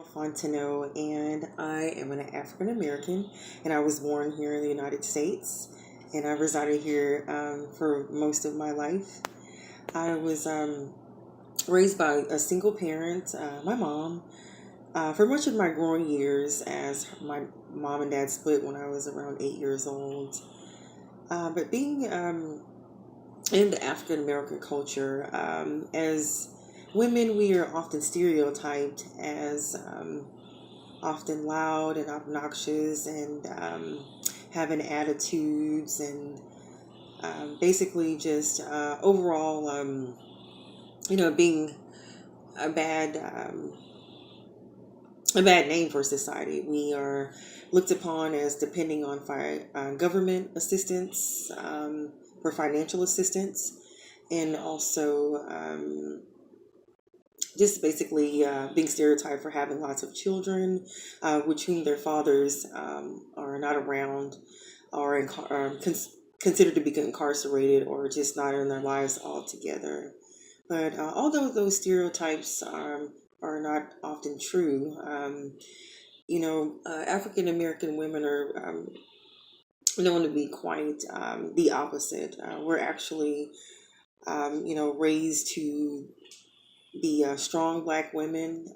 Fontenot, and I am an African American, and I was born here in the United States, and I resided here for most of my life. I was raised by a single parent, my mom, for much of my growing years, as my mom and dad split when I was around 8 years old. But being in the African American culture, as women, we are often stereotyped as often loud and obnoxious and having attitudes and basically just overall, being a bad um, a bad name for society. We are looked upon as depending on government assistance for financial assistance, and also just basically being stereotyped for having lots of children, which whom their fathers are not around, or considered to be incarcerated, or just not in their lives altogether. But although those stereotypes are not often true, African American women are known to be quite the opposite. We're actually, raised to be strong Black women,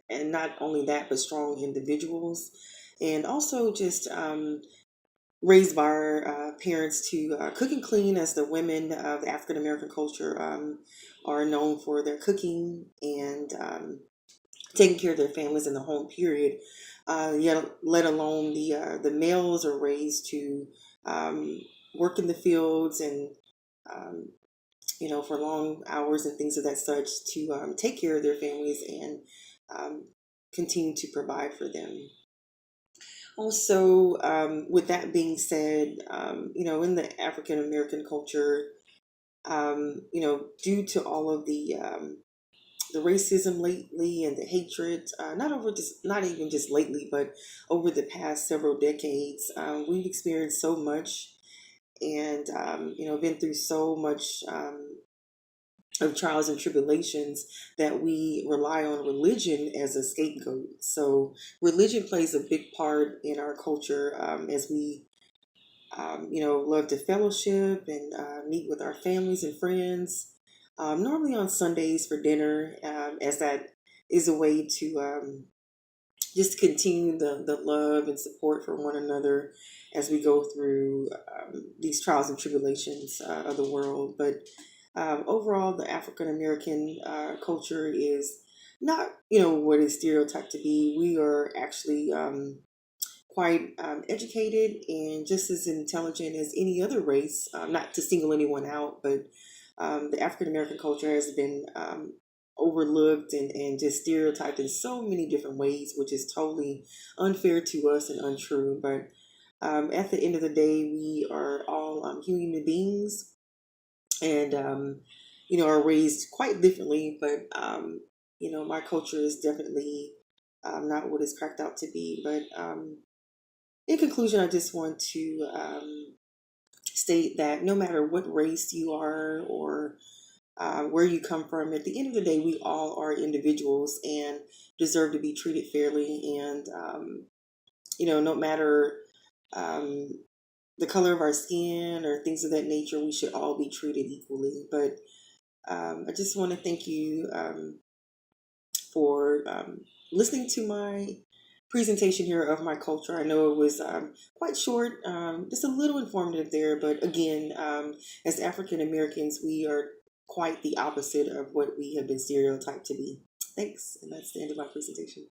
and not only that, but strong individuals, and also just raised by our parents to cook and clean, as the women of the African American culture are known for their cooking and taking care of their families in the home period. Yet, let alone the males are raised to um, work in the fields and um, for long hours and things of that such to take care of their families and um, continue to provide for them. Also, with that being said, in the African American culture, due to all of the racism lately and the hatred, not even just lately, but over the past several decades, we've experienced so much, and been through so much of trials and tribulations, that we rely on religion as a scapegoat. So religion plays a big part in our culture, as we love to fellowship and meet with our families and friends. Normally on Sundays for dinner, as that is a way to just continue the love and support for one another as we go through these trials and tribulations of the world. But overall, the African American culture is not, what is stereotyped to be. We are actually quite educated and just as intelligent as any other race. Not to single anyone out, but the African American culture has been overlooked and just stereotyped in so many different ways, which is totally unfair to us and untrue. But at the end of the day, we are all human beings, and are raised quite differently. But my culture is definitely not what it's cracked out to be. But in conclusion, I just want to state that no matter what race you are, or where you come from, at the end of the day, we all are individuals and deserve to be treated fairly. And no matter um, the color of our skin or things of that nature, we should all be treated equally. But I just want to thank you for listening to my presentation here of my culture. I know it was quite short, just a little informative there, but again, as African Americans, we are quite the opposite of what we have been stereotyped to be. Thanks, and that's the end of my presentation.